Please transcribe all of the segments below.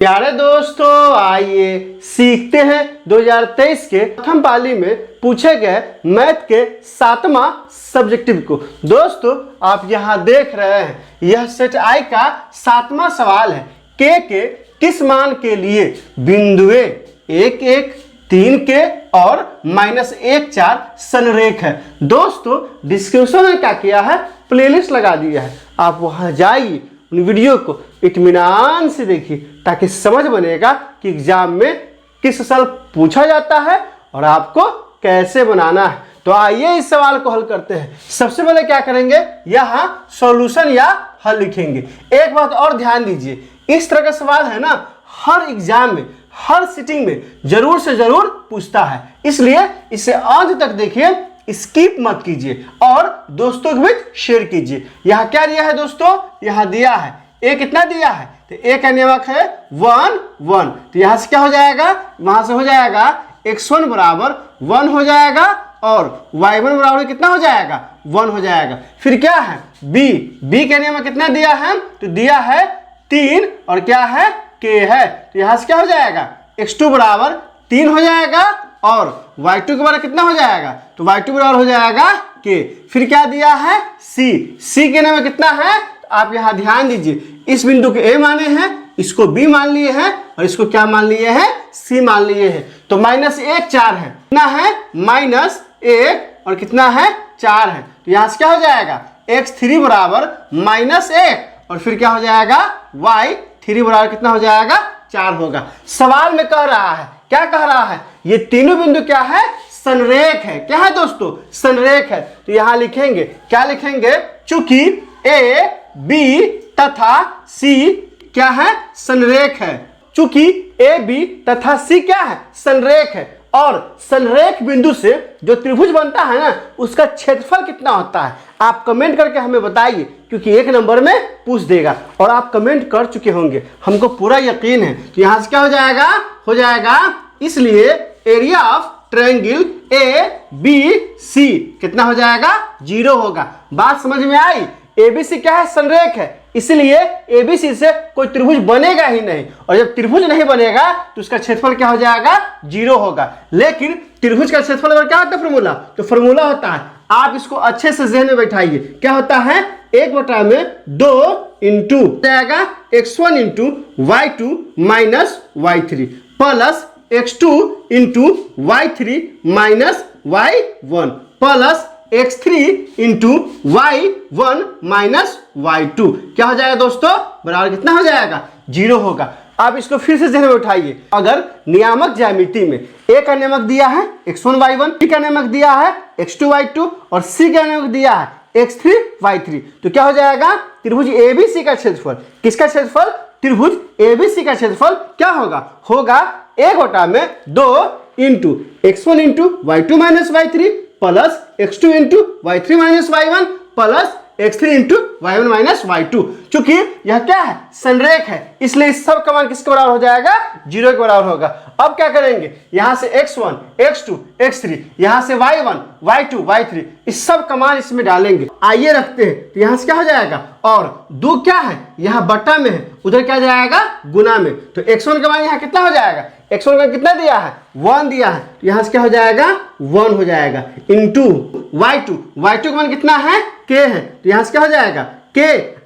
प्यारे दोस्तों, आइए सीखते हैं 2023 के प्रथम पाली में पूछे गए मैथ के 7वां सब्जेक्टिव को। दोस्तों, आप यहां देख रहे हैं, यह सेट आई का 7वां सवाल है। के किस मान के लिए बिंदुए 1 1 3 के और -1 4 संरेख है। दोस्तों, डिस्क्रिप्शन में क्या किया है, प्लेलिस्ट लगा दिया है, आप वहां जाइए, उन वीडियो को इत्मीनान से देखिए ताकि समझ बनेगा कि एग्जाम में किस साल पूछा जाता है और आपको कैसे बनाना है। तो आइए इस सवाल को हल करते हैं। सबसे पहले क्या करेंगे, यहाँ सॉल्यूशन या हल लिखेंगे। एक बात और ध्यान दीजिए, इस तरह का सवाल है ना, हर एग्जाम में, हर सिटिंग में जरूर से जरूर पूछता है, इसलिए इसे अंत तक देखिए, स्किप मत कीजिए और दोस्तों के बीच शेयर कीजिए। यहाँ क्या दिया है दोस्तों, यहाँ दिया है ए, कितना दिया है, तो ए का नियमक है 1 1, तो यहाँ से क्या हो जाएगा, वहां से हो जाएगा x1 बराबर 1 हो जाएगा और y1 बराबर कितना हो जाएगा, 1 हो जाएगा। फिर क्या है b का नियमक कितना दिया है, तो दिया है 3 और क्या है k है, तो यहाँ से क्या हो जाएगा, x2 बराबर 3 हो जाएगा और y2 के बराबर कितना हो जाएगा, तो y2 बराबर हो जाएगा k। फिर क्या दिया है c के नाम में कितना है, तो आप यहाँ ध्यान दीजिए, इस बिंदु के a माने हैं, इसको b मान लिए हैं और इसको क्या मान लिए हैं, c मान लिए हैं। तो -1 4 है, कितना है -1 और कितना है 4 है, तो यहाँ से क्या हो जाएगा x3 बराबर -1 और फिर क्या हो जाएगा y3 बराबर कितना हो जाएगा 4 होगा। सवाल में कह रहा है, क्या कह रहा है, ये तीनों बिंदु क्या है, संरेख है। क्या है दोस्तों, संरेख है। तो यहां लिखेंगे, क्या लिखेंगे, चूंकि ए बी तथा सी क्या है, संरेख है। चूंकि ए बी तथा सी क्या है, संरेख है और संरेख बिंदु से जो त्रिभुज बनता है ना, उसका क्षेत्रफल कितना होता है, आप कमेंट करके हमें बताइए, क्योंकि 1 नंबर में पूछ देगा और आप कमेंट कर चुके होंगे, हमको पूरा यकीन है। तो यहां से क्या हो जाएगा, इसलिए area of triangle A B C कितना हो जाएगा, 0 होगा। बात समझ में आई, एबीसी क्या है, संरेख है, इसलिए एबीसी से कोई त्रिभुज बनेगा ही नहीं और जब त्रिभुज नहीं बनेगा तो उसका क्षेत्रफल क्या हो जाएगा, 0 होगा। लेकिन त्रिभुज का क्षेत्रफल अगर क्या होता है फॉर्मूला, तो फॉर्मूला होता है, आप इसको अच्छे से ज़हन में बैठाइए, क्या होता है, 1/2 इंटू जाएगा x1 into y2 minus y3 plus x2 into y3 minus y1 plus x3 into y1 minus y2 क्या हो जाएगा दोस्तों, बराबर कितना हो जाएगा, 0 होगा। आप इसको फिर से ध्यान में उठाइए, अगर नियामक ज्यामिति में a का नियमक दिया है x1 y1, b का नियमक दिया है x2 y2 और c का नियमक दिया है x3 y3, तो क्या हो जाएगा, त्रिभुज ABC का क्षेत्रफल, किसका क्षेत्रफल, त्रिभुज ABC का क्षेत्रफल क्या होगा 1/2 into x1 into y2 minus y3 plus x2 into y3 minus y1 plus x3 into y1 minus y2। चूंकि यह क्या है, संरेख है, इसलिए इस सब का मान किसके बराबर हो जाएगा, 0 के बराबर होगा। अब क्या करेंगे, यहां से x1 x2 x3, यहां से y1 y2 y3, इस सब का मान इसमें डालेंगे। आइए रखते हैं, तो यहां से क्या हो जाएगा, और 2 क्या है, यहाँ बट्टा में है, उधर क्या जाएगा, गुना में, तो x1 का मान यहाँ कितना हो जाएगा, x1 का कितना दिया है, 1 दिया है, तो यहाँ से क्या हो जाएगा, 1 हो जाएगा इंटू y2 का मान कितना है, k है, तो यहाँ से क्या हो जाएगा, k,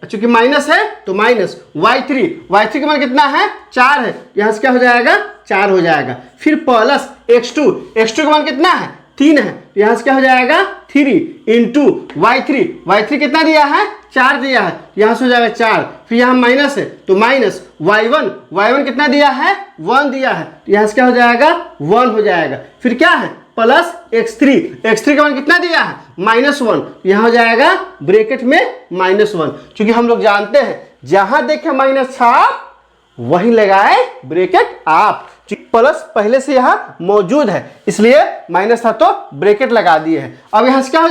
चूंकि माइनस है तो माइनस y3 का मान कितना है, 4 है, यहाँ से क्या हो जाएगा, 4 हो जाएगा। फिर प्लस x2 का मान कितना है, 3 है, तो यहाँ से क्या हो जाएगा, 3 इंटू y3 कितना दिया है, 4 दिया है, यहाँ से हो जाएगा 4। फिर यहाँ माइनस है तो माइनस y1 कितना दिया है, 1 दिया है, तो यहाँ से क्या हो जाएगा, 1 हो जाएगा। फिर क्या है, प्लस x3 का मान कितना दिया है, -1, यहाँ हो जाएगा ब्रैकेट में -1, क्योंकि हम लोग जानते हैं जहां देखे माइनस छाप वहीं लगाए ब्रैकेट आप, प्लस पहले से यहाँ मौजूद है इसलिए माइनस था तो ब्रैकेट लगा दिए हैं। अब यहाँ से क्या हो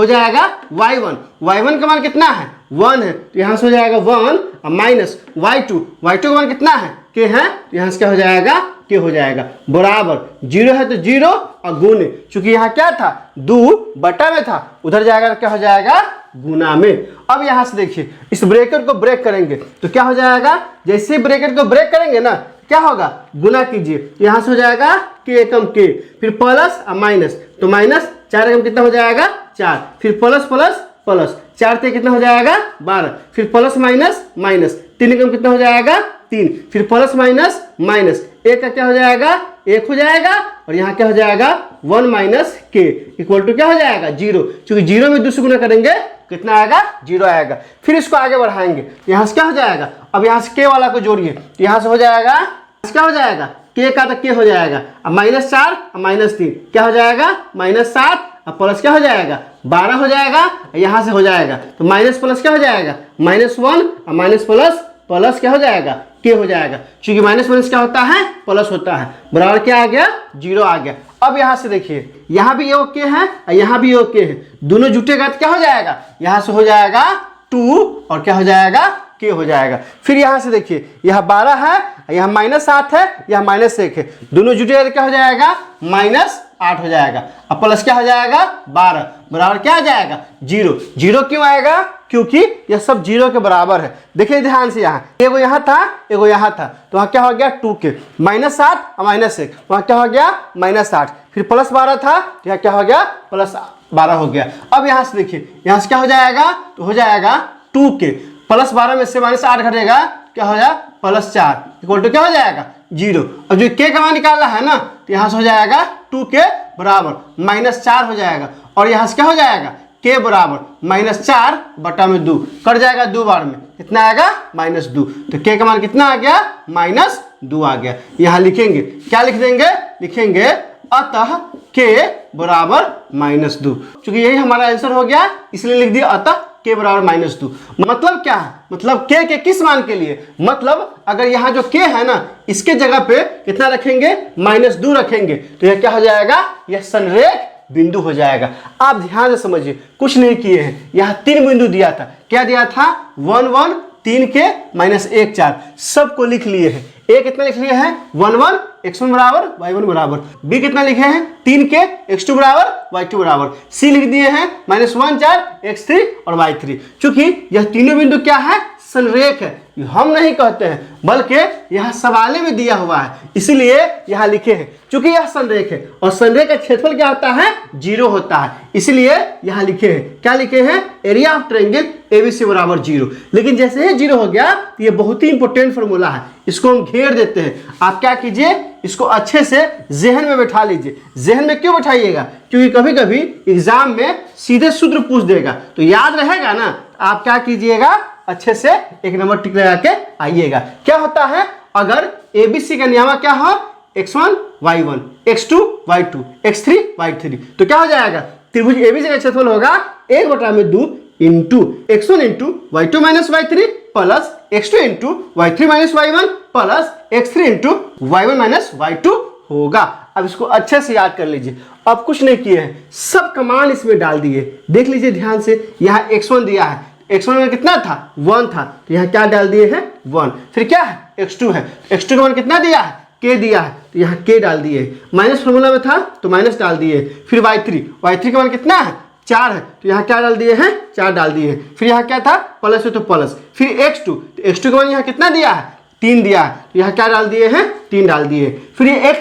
जाएगा y1 का मान कितना है, 1 है, तो यहाँ से हो जाएगा 1 माइनस y2 का मान कितना है, k है, तो यहाँ से क्या हो जाएगा के हो जाएगा, बराबर 0 है तो 0 और गुने, चूंकि यहाँ क्या था 2 बटा में था, उधर जाएगा क्या हो जाएगा गुना में। अब यहाँ से देखिए इस ब्रैकेट को ब्रेक करेंगे तो क्या हो जाएगा, जैसे ब्रैकेट को ब्रेक करेंगे ना क्या होगा, गुना कीजिए, यहाँ से हो जाएगा के एकम के, फिर प्लस और माइनस, तो माइनस 4 एकम कितना हो जाएगा 4, फिर प्लस प्लस प्लस 4 ते कितना हो जाएगा 12, फिर प्लस माइनस माइनस 3 एकम कितना हो जाएगा 3, फिर प्लस माइनस माइनस 1 का क्या हो जाएगा 1 हो जाएगा, और यहाँ क्या हो जाएगा 1 माइनस के इक्वल टू क्या हो जाएगा 0, क्योंकि 0 में 2 से गुना करेंगे कितना आएगा 0 आएगा। फिर इसको आगे बढ़ाएंगे यहाँ से क्या हो जाएगा, अब यहाँ से के वाला को जोड़िए तो यहाँ से हो जाएगा क्या हो जाएगा के का तो के हो जाएगा, अब -4 और -3 क्या हो जाएगा -7 और प्लस क्या हो जाएगा 12 हो जाएगा, यहाँ से हो जाएगा तो माइनस प्लस क्या हो जाएगा -1 और माइनस प्लस प्लस क्या हो जाएगा के हो जाएगा, क्योंकि माइनस माइनस क्या होता है प्लस होता है, बराबर क्या आ गया 0 आ गया। अब यहाँ से देखिए यहाँ भी ये के है और यहाँ भी ये के है, दोनों जुटेगा तो क्या हो जाएगा, यहाँ से हो जाएगा 2 और क्या हो जाएगा के हो जाएगा। फिर यहाँ से देखिए यहाँ 12 है, यहाँ -7 है, यहाँ -1 है, दोनों जुटेगा तो क्या हो जाएगा -8 हो जाएगा, अब प्लस क्या हो जाएगा 12 बराबर क्या आ जाएगा 0। 0 क्यों आएगा, क्योंकि यह सब 0 के बराबर है। देखिए ध्यान से यहाँ एगो यहाँ था एगो यहाँ था, तो वहाँ क्या हो गया 2 के, -7 और -1 वहाँ क्या हो गया -8, फिर +12 था तो यहाँ क्या हो गया +12 हो गया। अब यहाँ से देखिए यहाँ से क्या हो जाएगा, तो हो जाएगा 2 के, +12 में से -8 घटेगा क्या हो जाएगा +4 इक्वल टू क्या हो जाएगा 0। अब जो के का मान निकालना है ना तो यहाँ से हो जाएगा 2 के बराबर -4 हो जाएगा, और यहाँ से क्या हो जाएगा के बराबर -4 बटा में 2 कट जाएगा, 2 बार में कितना आएगा -2, तो के का मान कितना आ गया -2 आ गया। यहाँ लिखेंगे क्या लिख देंगे, लिखेंगे अतः के बराबर -2, क्योंकि यही हमारा आंसर हो गया इसलिए लिख दिया अतः के बराबर -2। मतलब क्या है, मतलब के किस मान के लिए, मतलब अगर यहाँ जो के है ना इसके जगह पे कितना रखेंगे -2 रखेंगे तो यह क्या हो जाएगा, यह संरेख बिंदु हो जाएगा। आप ध्यान से समझिए कुछ नहीं किए हैं, यहाँ 3 बिंदु दिया था, क्या दिया था 1 1 3 के -1 4 सबको लिख लिए हैं। ए कितना लिख लिए हैं 1 1 x1 बराबर y1 बराबर, बी कितना लिखे हैं 3 के x2 बराबर y2 बराबर, सी लिख दिए हैं -1 4 x3 और y3। चूंकि यह तीनों बिंदु क्या है संरेख है, हम नहीं कहते हैं बल्कि यह सवाल में दिया हुआ है इसलिए यहाँ लिखे हैं, क्योंकि यह संरेख है और संरेख का क्षेत्रफल क्या होता है 0 होता है, इसलिए यहाँ लिखे हैं क्या लिखे हैं एरिया ऑफ ट्रायंगल एबीसी बराबर 0। लेकिन जैसे ही 0 हो गया तो ये बहुत ही इंपॉर्टेंट फॉर्मूला है, इसको हम घेर देते हैं। आप क्या कीजिए इसको अच्छे से जहन में बैठा लीजिए। जहन में क्यों बैठाइएगा, क्योंकि कभी कभी एग्जाम में सीधे सूत्र पूछ देगा तो याद रहेगा ना। आप क्या कीजिएगा अच्छे से एक नंबर टिक लगा के आइएगा। क्या होता है अगर एबीसी का नियम क्या हो x1 y1 x2 y2 x3 y3 तो क्या हो जाएगा त्रिभुज एबीसी का क्षेत्रफल होगा 1/2 into x1 into y2 minus y3 plus x2 into y3 minus y1 plus x3 into y1 minus y2 होगा। अब इसको अच्छे से याद कर लीजिए। अब कुछ नहीं किए हैं, सब कमांड इसमें डाल दिए। देख लीजिए ध्यान से, यहाँ x1 दिया है, x1 में कितना था 1 था तो यहाँ क्या डाल दिए हैं 1। फिर क्या है x2 है, x2 का मान कितना दिया है k दिया है तो यहाँ k डाल दिए, माइनस फॉर्मूला में था तो माइनस डाल दिए। फिर y3 का मान कितना है 4 है तो यहाँ क्या डाल दिए हैं 4 डाल दिए। फिर यहाँ क्या था प्लस है तो प्लस। फिर x2 तो x2 का मान यहाँ कितना दिया है 3 दिया है तो यहाँ क्या डाल दिए हैं 3 डाल दिए। फिर ये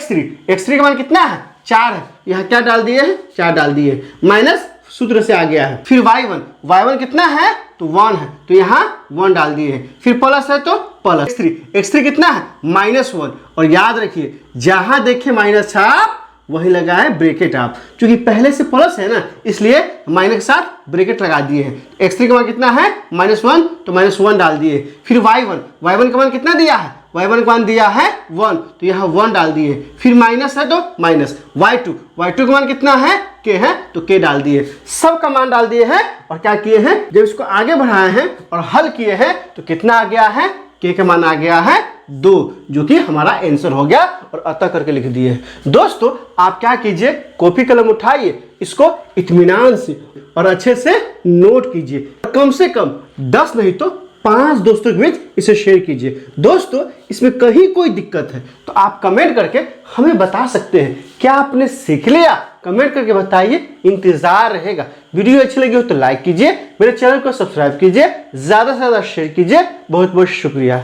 x3 का मान कितना है 4 है, यहाँ क्या डाल दिए हैं 4 डाल दिए, माइनस सूत्र से आ गया है। फिर y1 कितना है तो 1 है तो यहाँ 1 डाल दिए हैं। फिर प्लस है तो प्लस। x3 कितना है -1, और याद रखिए जहां देखे माइनस छाप वही लगा है ब्रैकेट आप, क्योंकि पहले से प्लस है ना इसलिए माइनस के साथ ब्रैकेट लगा दिए हैं। x3 का मान कितना है -1 तो -1 डाल दिए। फिर y1 का मान कितना दिया है y1 का मान दिया है 1 तो यहाँ 1 डाल दिए। फिर माइनस है तो माइनस। y2 का मान कितना है k है तो k डाल दिए। सब का मान डाल दिए हैं और क्या किए हैं जब इसको आगे बढ़ाए हैं और हल किए हैं तो कितना आ गया है k का मान आ गया है 2, जो कि हमारा आंसर हो गया और अतः करके लिख दिए। दोस्तों आप क्या कीजिए कॉपी कलम उठाइए, इसको इत्मीनान से और अच्छे से नोट कीजिए। कम से कम 10 नहीं तो 5 दोस्तों के बीच इसे शेयर कीजिए। दोस्तों इसमें कहीं कोई दिक्कत है तो आप कमेंट करके हमें बता सकते हैं। क्या आपने सीख लिया? कमेंट करके बताइए, इंतजार रहेगा। वीडियो अच्छी लगी हो तो लाइक कीजिए, मेरे चैनल को सब्सक्राइब कीजिए, ज्यादा से ज्यादा शेयर कीजिए। बहुत बहुत शुक्रिया।